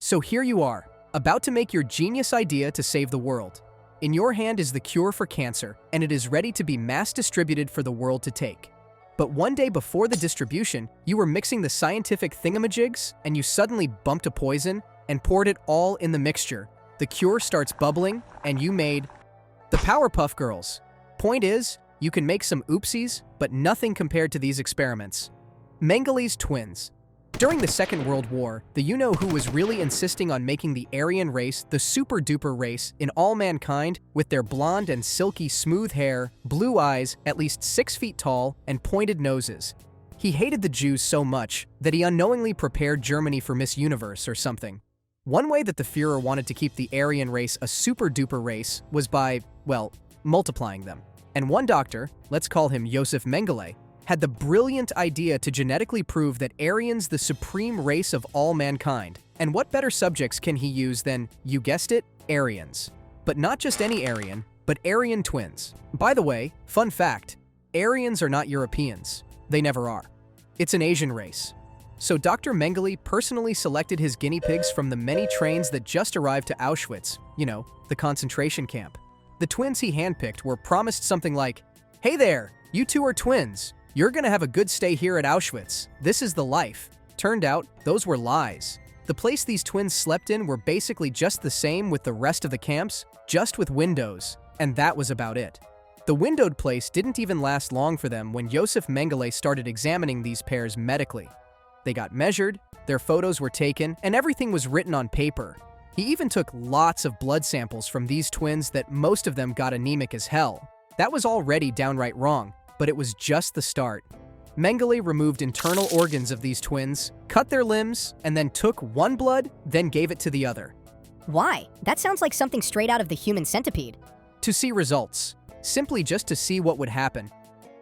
So here you are, about to make your genius idea to save the world. In your hand is the cure for cancer, and it is ready to be mass distributed for the world to take. But one day before the distribution, you were mixing the scientific thingamajigs, and you suddenly bumped a poison and poured it all in the mixture. The cure starts bubbling, and you made the Powerpuff Girls. Point is, you can make some oopsies, but nothing compared to these experiments. Mengele's twins. During the Second World War, the you-know-who was really insisting on making the Aryan race the super-duper race in all mankind with their blonde and silky smooth hair, blue eyes, at least 6 feet tall, and pointed noses. He hated the Jews so much that he unknowingly prepared Germany for Miss Universe or something. One way that the Führer wanted to keep the Aryan race a super-duper race was by, well, multiplying them. And one doctor, let's call him Josef Mengele, had the brilliant idea to genetically prove that Aryans the supreme race of all mankind. And what better subjects can he use than, you guessed it, Aryans. But not just any Aryan, but Aryan twins. By the way, fun fact, Aryans are not Europeans. They never are. It's an Asian race. So Dr. Mengele personally selected his guinea pigs from the many trains that just arrived to Auschwitz, the concentration camp. The twins he handpicked were promised something like, "Hey there, you two are twins. You're gonna have a good stay here at Auschwitz. This is the life." Turned out, those were lies. The place these twins slept in were basically just the same with the rest of the camps, just with windows, and that was about it. The windowed place didn't even last long for them when Josef Mengele started examining these pairs medically. They got measured, their photos were taken, and everything was written on paper. He even took lots of blood samples from these twins that most of them got anemic as hell. That was already downright wrong, but it was just the start. Mengele removed internal organs of these twins, cut their limbs, and then took one blood, then gave it to the other. Why? That sounds like something straight out of the human centipede. To see results, simply just to see what would happen.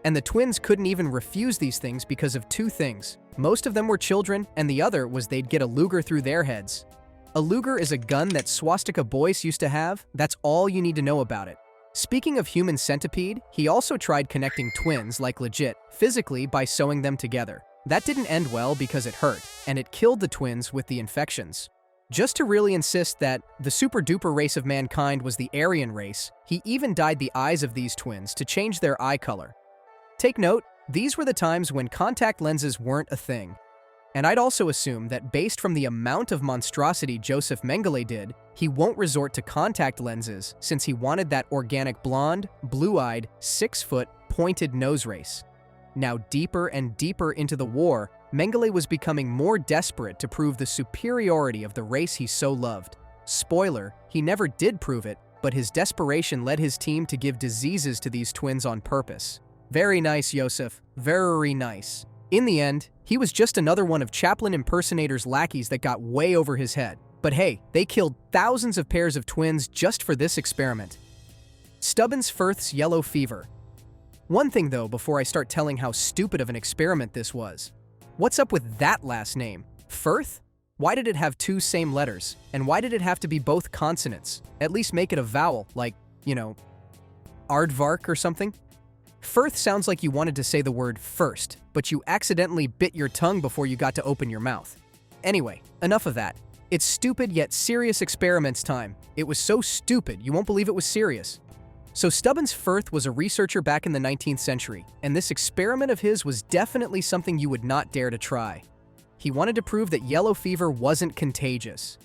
And the twins couldn't even refuse these things because of 2 things. Most of them were children, and the other was they'd get a Luger through their heads. A Luger is a gun that swastika boys used to have. That's all you need to know about it. Speaking of human centipede, he also tried connecting twins, like legit, physically by sewing them together. That didn't end well because it hurt, and it killed the twins with the infections. Just to really insist that the super-duper race of mankind was the Aryan race, he even dyed the eyes of these twins to change their eye color. Take note, these were the times when contact lenses weren't a thing. And I'd also assume that based from the amount of monstrosity Josef Mengele did, he won't resort to contact lenses since he wanted that organic blonde, blue-eyed, 6-foot, pointed nose race. Now deeper and deeper into the war, Mengele was becoming more desperate to prove the superiority of the race he so loved. Spoiler, he never did prove it, but his desperation led his team to give diseases to these twins on purpose. Very nice, Josef. Very nice. In the end, he was just another one of Chaplin impersonator's lackeys that got way over his head. But hey, they killed thousands of pairs of twins just for this experiment. Stubbins Firth's yellow fever. One thing though, before I start telling how stupid of an experiment this was. What's up with that last name? Firth? Why did it have 2 same letters? And why did it have to be both consonants? At least make it a vowel, like, aardvark or something? Firth sounds like you wanted to say the word first, but you accidentally bit your tongue before you got to open your mouth. Anyway, enough of that. It's stupid yet serious experiments time. It was so stupid, you won't believe it was serious. So Stubbins Firth was a researcher back in the 19th century, and this experiment of his was definitely something you would not dare to try. He wanted to prove that yellow fever wasn't contagious.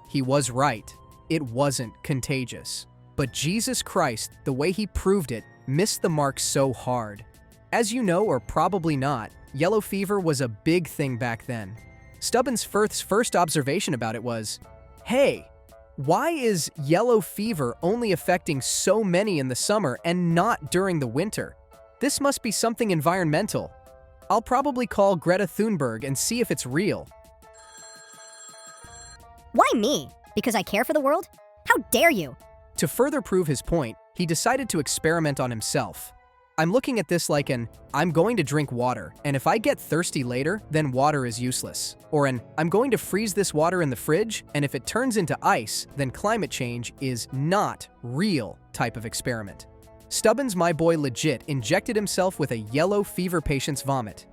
He was right. It wasn't contagious. But Jesus Christ, the way he proved it, missed the mark so hard. As you know, or probably not, yellow fever was a big thing back then. Stubbins Firth's first observation about it was, hey, why is yellow fever only affecting so many in the summer and not during the winter? This must be something environmental. I'll probably call Greta Thunberg and see if it's real. Why me? Because I care for the world? How dare you? To further prove his point, he decided to experiment on himself. I'm looking at this like I'm going to drink water, and if I get thirsty later, then water is useless. Or I'm going to freeze this water in the fridge, and if it turns into ice, then climate change is not real type of experiment. Stubbins, my boy, legit injected himself with a yellow fever patient's vomit.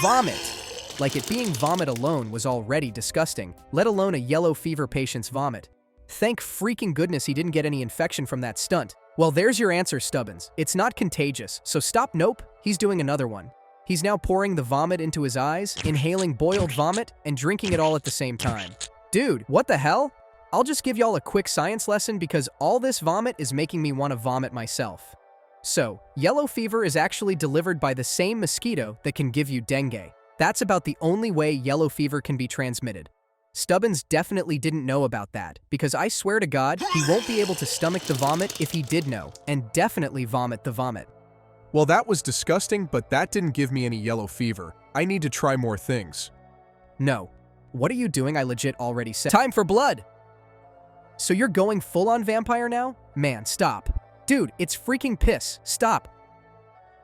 Vomit! like it being vomit alone was already disgusting, let alone a yellow fever patient's vomit. Thank freaking goodness he didn't get any infection from that stunt. Well, there's your answer, Stubbins. It's not contagious, so stop. Nope, he's doing another one. He's now pouring the vomit into his eyes, inhaling boiled vomit, and drinking it all at the same time. Dude, what the hell? I'll just give y'all a quick science lesson because all this vomit is making me want to vomit myself. So, yellow fever is actually delivered by the same mosquito that can give you dengue. That's about the only way yellow fever can be transmitted. Stubbins definitely didn't know about that, because I swear to God, he won't be able to stomach the vomit if he did know, and definitely vomit the vomit. Well, that was disgusting, but that didn't give me any yellow fever. I need to try more things. No. What are you doing? I legit already said. Time for blood! So you're going full-on vampire now? Man, stop. Dude, it's freaking piss. Stop.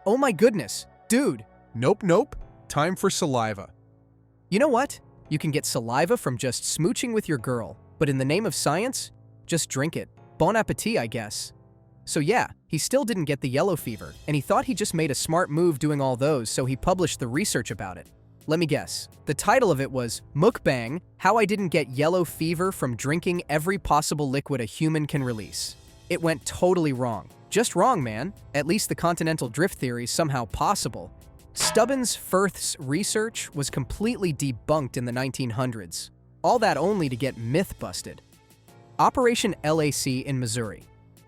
Oh my goodness. Dude. Nope. Time for saliva. You know what? You can get saliva from just smooching with your girl, but in the name of science, just drink it. Bon appetit, I guess. So yeah, he still didn't get the yellow fever, and he thought he just made a smart move doing all those, so he published the research about it. Let me guess. The title of it was Mukbang: How I Didn't Get Yellow Fever from Drinking Every Possible Liquid a Human Can Release. It went totally wrong. Just wrong, man. At least the continental drift theory is somehow possible. Stubbins Firth's research was completely debunked in the 1900s. All that only to get myth busted. Operation LAC in Missouri.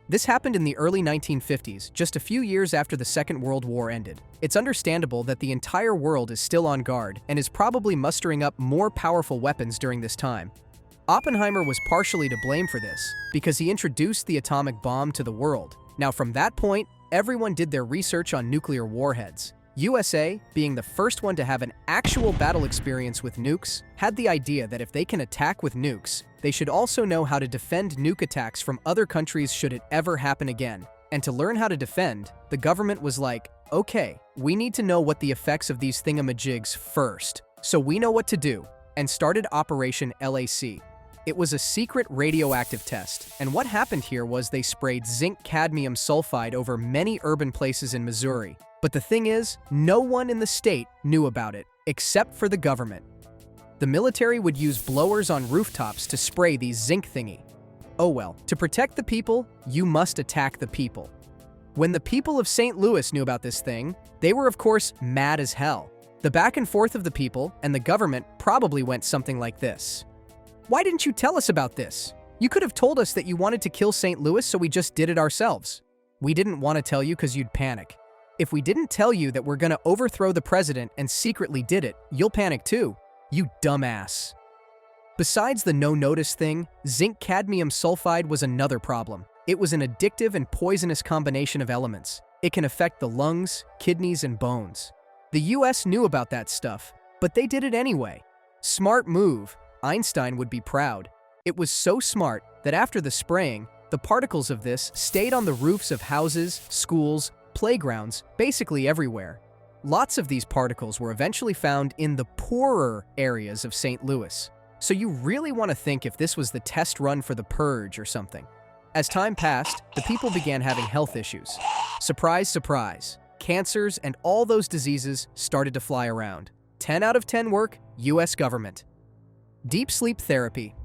This happened in the early 1950s, just a few years after the Second World War ended. It's understandable that the entire world is still on guard and is probably mustering up more powerful weapons during this time. Oppenheimer was partially to blame for this, because he introduced the atomic bomb to the world. Now from that point, everyone did their research on nuclear warheads. USA, being the first one to have an actual battle experience with nukes, had the idea that if they can attack with nukes, they should also know how to defend nuke attacks from other countries should it ever happen again. And to learn how to defend, the government was like, okay, we need to know what the effects of these thingamajigs first, so we know what to do, and started Operation LAC. It was a secret radioactive test, and what happened here was they sprayed zinc cadmium sulfide over many urban places in Missouri. But the thing is, no one in the state knew about it, except for the government. The military would use blowers on rooftops to spray these zinc thingy. Oh well, to protect the people, you must attack the people. When the people of St. Louis knew about this thing, they were of course mad as hell. The back and forth of the people and the government probably went something like this. Why didn't you tell us about this? You could have told us that you wanted to kill St. Louis, so we just did it ourselves. We didn't want to tell you because you'd panic. If we didn't tell you that we're gonna overthrow the president and secretly did it, you'll panic too. You dumbass. Besides the no-notice thing, zinc cadmium sulfide was another problem. It was an addictive and poisonous combination of elements. It can affect the lungs, kidneys, and bones. The US knew about that stuff, but they did it anyway. Smart move. Einstein would be proud. It was so smart that after the spraying, the particles of this stayed on the roofs of houses, schools, playgrounds, basically everywhere. Lots of these particles were eventually found in the poorer areas of St. Louis. So you really want to think if this was the test run for the purge or something. As time passed, the people began having health issues. Surprise, surprise. Cancers and all those diseases started to fly around. 10 out of 10 work, US government. Deep sleep therapy.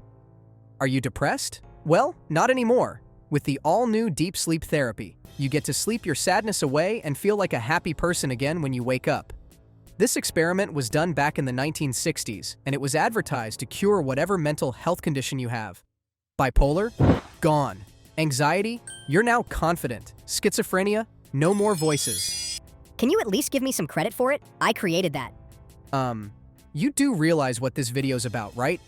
Are you depressed? Well, not anymore. With the all-new deep sleep therapy, you get to sleep your sadness away and feel like a happy person again when you wake up. This experiment was done back in the 1960s, and it was advertised to cure whatever mental health condition you have. Bipolar? Gone. Anxiety? You're now confident. Schizophrenia? No more voices. Can you at least give me some credit for it? I created that. You do realize what this video's about, right?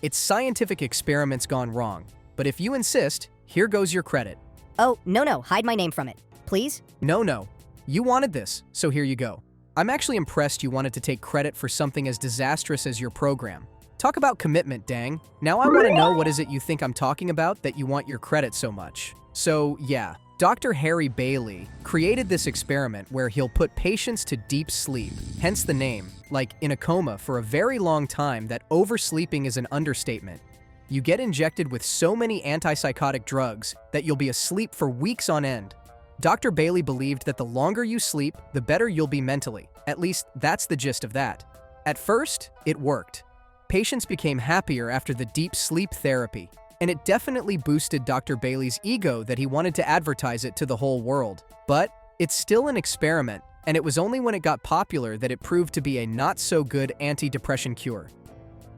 It's scientific experiments gone wrong, but if you insist, here goes your credit. Oh, no, hide my name from it. Please? No. You wanted this, so here you go. I'm actually impressed you wanted to take credit for something as disastrous as your program. Talk about commitment, dang. Now I want to know what is it you think I'm talking about that you want your credit so much. So yeah, Dr. Harry Bailey created this experiment where he'll put patients to deep sleep, hence the name, like in a coma for a very long time that oversleeping is an understatement. You get injected with so many antipsychotic drugs that you'll be asleep for weeks on end. Dr. Bailey believed that the longer you sleep, the better you'll be mentally. At least, that's the gist of that. At first, it worked. Patients became happier after the deep sleep therapy, and it definitely boosted Dr. Bailey's ego that he wanted to advertise it to the whole world. But it's still an experiment, and it was only when it got popular that it proved to be a not-so-good anti-depression cure.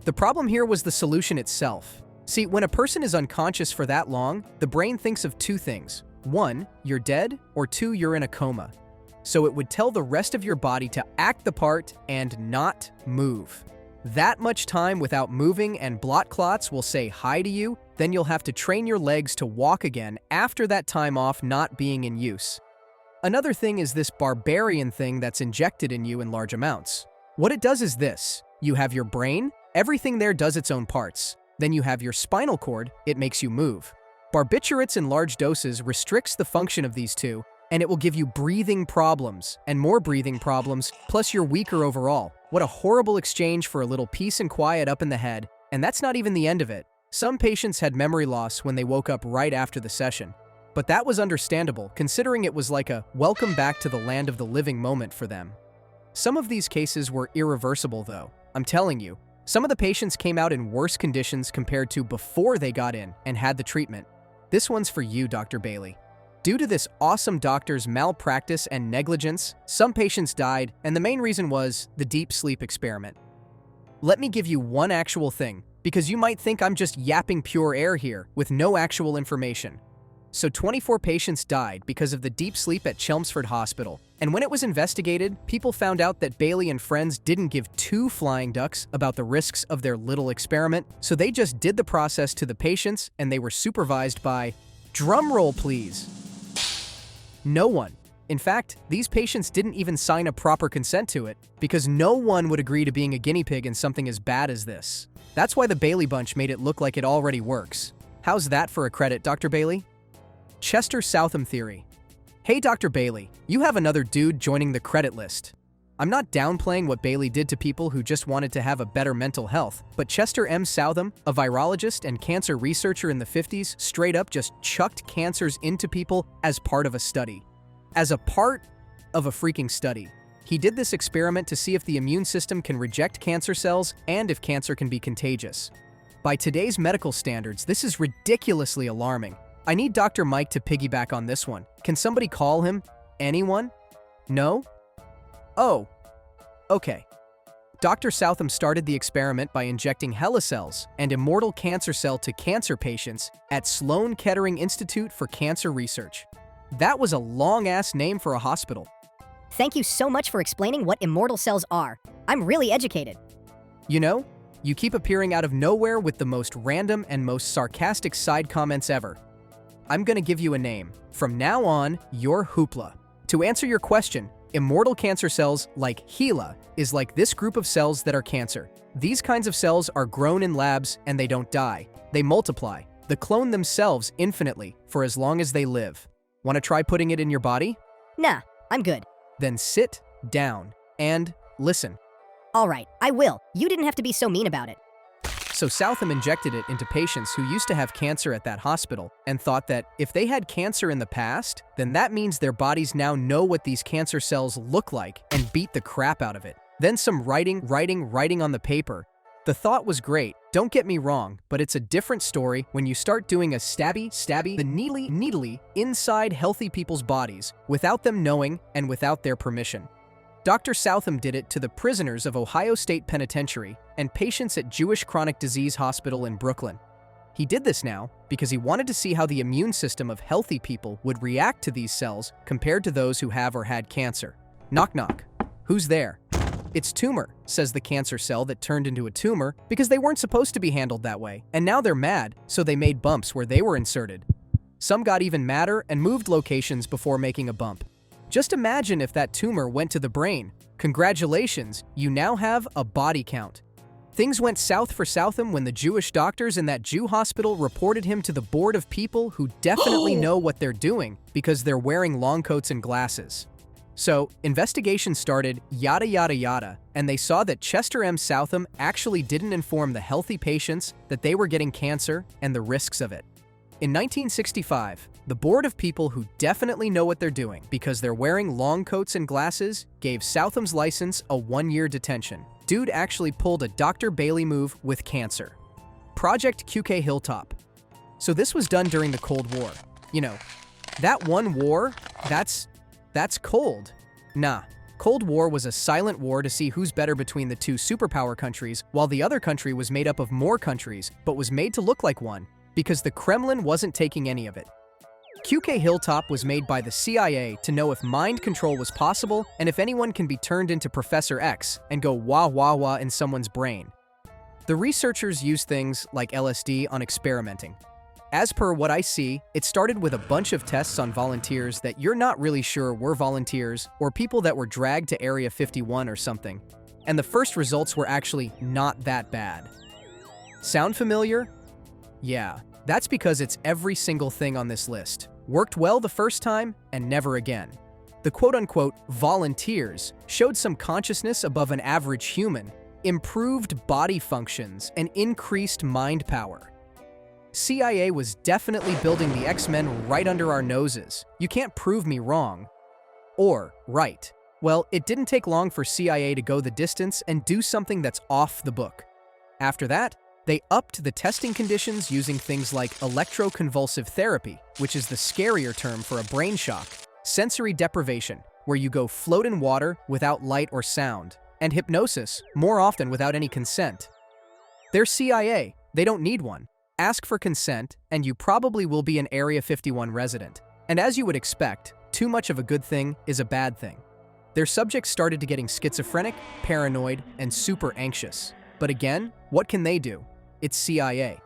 The problem here was the solution itself. See, when a person is unconscious for that long, the brain thinks of two things. One, you're dead, or two, you're in a coma. So it would tell the rest of your body to act the part and not move. That much time without moving and blood clots will say hi to you, then you'll have to train your legs to walk again after that time off not being in use. Another thing is this barbarian thing that's injected in you in large amounts. What it does is this. You have your brain, everything there does its own parts. Then you have your spinal cord, it makes you move. Barbiturates in large doses restricts the function of these two, and it will give you breathing problems, and more breathing problems, plus you're weaker overall. What a horrible exchange for a little peace and quiet up in the head, and that's not even the end of it. Some patients had memory loss when they woke up right after the session. But that was understandable, considering it was like a welcome back to the land of the living moment for them. Some of these cases were irreversible though. I'm telling you, some of the patients came out in worse conditions compared to before they got in and had the treatment. This one's for you, Dr. Bailey. Due to this awesome doctor's malpractice and negligence, some patients died, and the main reason was the deep sleep experiment. Let me give you one actual thing, because you might think I'm just yapping pure air here with no actual information. So 24 patients died because of the deep sleep at Chelmsford Hospital, and when it was investigated, people found out that Bailey and friends didn't give two flying ducks about the risks of their little experiment, so they just did the process to the patients, and they were supervised by, drumroll please, no one. In fact, these patients didn't even sign a proper consent to it, because no one would agree to being a guinea pig in something as bad as this. That's why the Bailey bunch made it look like it already works. How's that for a credit, Dr. Bailey? Chester Southam theory. Hey Dr. Bailey, you have another dude joining the credit list. I'm not downplaying what Bailey did to people who just wanted to have a better mental health, but Chester M. Southam, a virologist and cancer researcher in the 50s, straight up just chucked cancers into people as part of a study. As a part of a freaking study. He did this experiment to see if the immune system can reject cancer cells and if cancer can be contagious. By today's medical standards, this is ridiculously alarming. I need Dr. Mike to piggyback on this one. Can somebody call him? Anyone? No? Oh. Okay. Dr. Southam started the experiment by injecting HeLa cells and immortal cancer cell to cancer patients at Sloan Kettering Institute for Cancer Research. That was a long-ass name for a hospital. Thank you so much for explaining what immortal cells are. I'm really educated. You know, you keep appearing out of nowhere with the most random and most sarcastic side comments ever. I'm gonna give you a name. From now on, you're Hoopla. To answer your question, immortal cancer cells, like HeLa, is like this group of cells that are cancer. These kinds of cells are grown in labs and they don't die. They multiply. They clone themselves infinitely for as long as they live. Want to try putting it in your body? Nah, I'm good. Then sit down and listen. All right, I will. You didn't have to be so mean about it. So Southam injected it into patients who used to have cancer at that hospital and thought that if they had cancer in the past, then that means their bodies now know what these cancer cells look like and beat the crap out of it. Then some writing on the paper. The thought was great, don't get me wrong, but it's a different story when you start doing a stabby, the needly inside healthy people's bodies without them knowing and without their permission. Dr. Southam did it to the prisoners of Ohio State Penitentiary and patients at Jewish Chronic Disease Hospital in Brooklyn. He did this now because he wanted to see how the immune system of healthy people would react to these cells compared to those who have or had cancer. Knock knock. Who's there? It's tumor, says the cancer cell that turned into a tumor because they weren't supposed to be handled that way, and now they're mad, so they made bumps where they were inserted. Some got even madder and moved locations before making a bump. Just imagine if that tumor went to the brain. Congratulations, you now have a body count. Things went south for Southam when the Jewish doctors in that Jew hospital reported him to the board of people who definitely know what they're doing because they're wearing long coats and glasses. So, investigation started, yada yada yada, and they saw that Chester M. Southam actually didn't inform the healthy patients that they were getting cancer and the risks of it. In 1965, the board of people who definitely know what they're doing because they're wearing long coats and glasses gave Southam's license a 1-year detention. Dude actually pulled a Dr. Bailey move with cancer. Project QK Hilltop. So this was done during the Cold War. You know, that one war, that's cold. Nah, Cold War was a silent war to see who's better between the two superpower countries, while the other country was made up of more countries, but was made to look like one, because the Kremlin wasn't taking any of it. QK Hilltop was made by the CIA to know if mind control was possible and if anyone can be turned into Professor X and go wah wah wah in someone's brain. The researchers used things like LSD on experimenting. As per what I see, it started with a bunch of tests on volunteers that you're not really sure were volunteers or people that were dragged to Area 51 or something, and the first results were actually not that bad. Sound familiar? Yeah, that's because it's every single thing on this list. Worked well the first time and never again. The quote-unquote volunteers showed some consciousness above an average human, improved body functions, and increased mind power. CIA was definitely building the X-Men right under our noses. You can't prove me wrong. Or right. Well, it didn't take long for CIA to go the distance and do something that's off the book. After that, they upped the testing conditions using things like electroconvulsive therapy, which is the scarier term for a brain shock, sensory deprivation, where you go float in water without light or sound, and hypnosis, more often without any consent. They're CIA, they don't need one. Ask for consent, and you probably will be an Area 51 resident. And as you would expect, too much of a good thing is a bad thing. Their subjects started to getting schizophrenic, paranoid, and super anxious. But again, what can they do? It's CIA.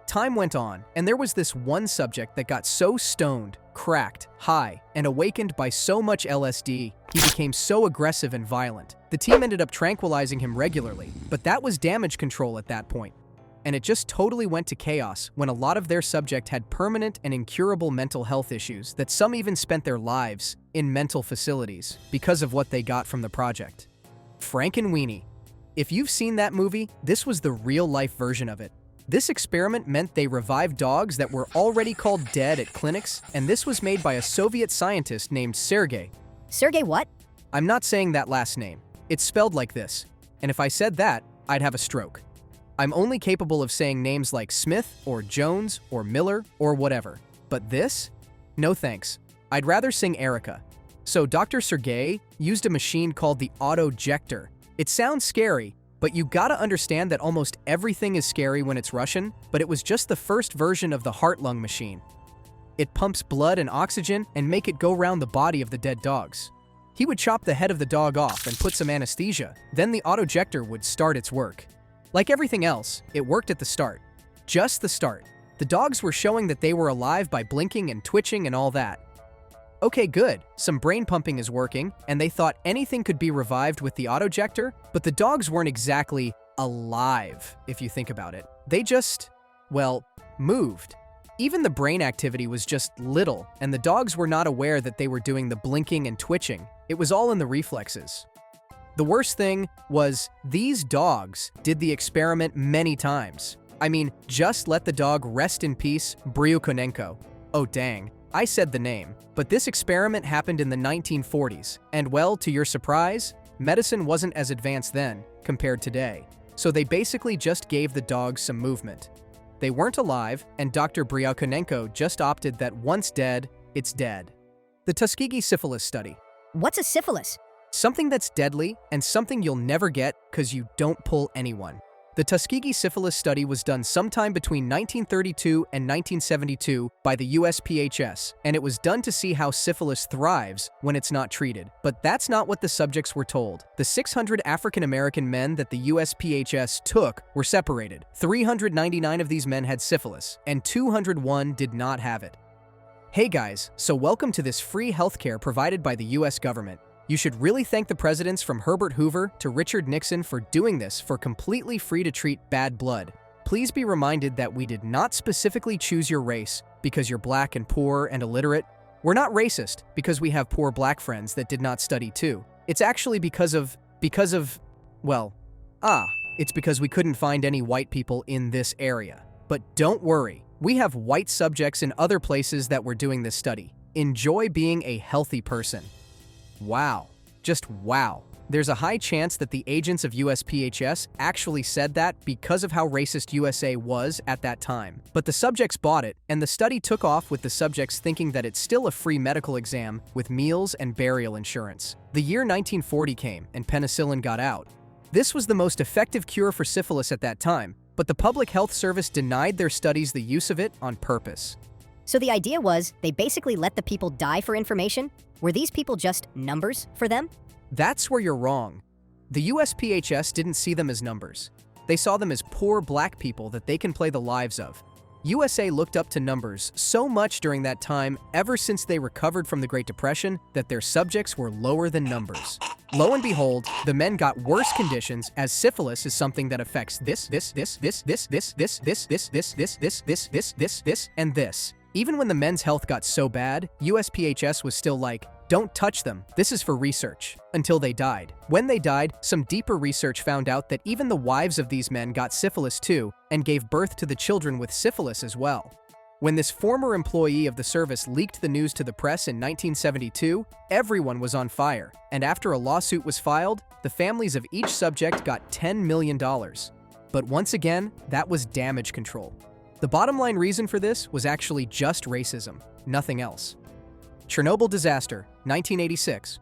Time went on, and there was this one subject that got so stoned, cracked, high, and awakened by so much LSD, he became so aggressive and violent. The team ended up tranquilizing him regularly, but that was damage control at that point. And it just totally went to chaos when a lot of their subject had permanent and incurable mental health issues that some even spent their lives in mental facilities because of what they got from the project. Frankenweenie. If you've seen that movie, this was the real-life version of it. This experiment meant they revived dogs that were already called dead at clinics, and this was made by a Soviet scientist named Sergei. Sergey what? I'm not saying that last name. It's spelled like this, and if I said that, I'd have a stroke. I'm only capable of saying names like Smith or Jones or Miller or whatever. But this? No thanks. I'd rather sing Erica. So Dr. Sergei used a machine called the autojector. It sounds scary, but you gotta understand that almost everything is scary when it's Russian, but it was just the first version of the heart-lung machine. It pumps blood and oxygen and make it go round the body of the dead dogs. He would chop the head of the dog off and put some anesthesia, then the autojector would start its work. Like everything else, it worked at the start. Just the start. The dogs were showing that they were alive by blinking and twitching and all that. Okay, good. Some brain pumping is working, and they thought anything could be revived with the autojector, but the dogs weren't exactly alive, if you think about it. They just, well, moved. Even the brain activity was just little, and the dogs were not aware that they were doing the blinking and twitching. It was all in the reflexes. The worst thing was, these dogs did the experiment many times. I mean, just let the dog rest in peace, Bryukonenko. Oh dang, I said the name. But this experiment happened in the 1940s, and well, to your surprise, medicine wasn't as advanced then compared today. So they basically just gave the dogs some movement. They weren't alive, and Dr. Bryukonenko just opted that once dead, it's dead. The Tuskegee syphilis study. What's a syphilis? Something that's deadly and something you'll never get because you don't pull anyone. The Tuskegee syphilis study was done sometime between 1932 and 1972 by the USPHS, and it was done to see how syphilis thrives when it's not treated. But that's not what the subjects were told. The 600 African American men that the USPHS took were separated. 399 of these men had syphilis, and 201 did not have it. Hey guys, so welcome to this free healthcare provided by the US government. You should really thank the presidents from Herbert Hoover to Richard Nixon for doing this for completely free to treat bad blood. Please be reminded that we did not specifically choose your race because you're black and poor and illiterate. We're not racist because we have poor black friends that did not study too. It's actually because of, it's because we couldn't find any white people in this area. But don't worry, we have white subjects in other places that were doing this study. Enjoy being a healthy person. Wow. Just wow. There's a high chance that the agents of USPHS actually said that because of how racist USA was at that time. But the subjects bought it, and the study took off with the subjects thinking that it's still a free medical exam with meals and burial insurance. The year 1940 came, and penicillin got out. This was the most effective cure for syphilis at that time, but the Public Health Service denied their studies the use of it on purpose. So the idea was they basically let the people die for information? Were these people just numbers for them? That's where you're wrong. The USPHS didn't see them as numbers. They saw them as poor black people that they can play the lives of. USA looked up to numbers so much during that time, ever since they recovered from the Great Depression, that their subjects were lower than numbers. Lo and behold, the men got worse conditions, as syphilis is something that affects this, and this. Even when the men's health got so bad, USPHS was still like, don't touch them, this is for research, until they died. When they died, some deeper research found out that even the wives of these men got syphilis too, and gave birth to the children with syphilis as well. When this former employee of the service leaked the news to the press in 1972, everyone was on fire, and after a lawsuit was filed, the families of each subject got $10 million. But once again, that was damage control. The bottom line reason for this was actually just racism, nothing else. Chernobyl disaster, 1986.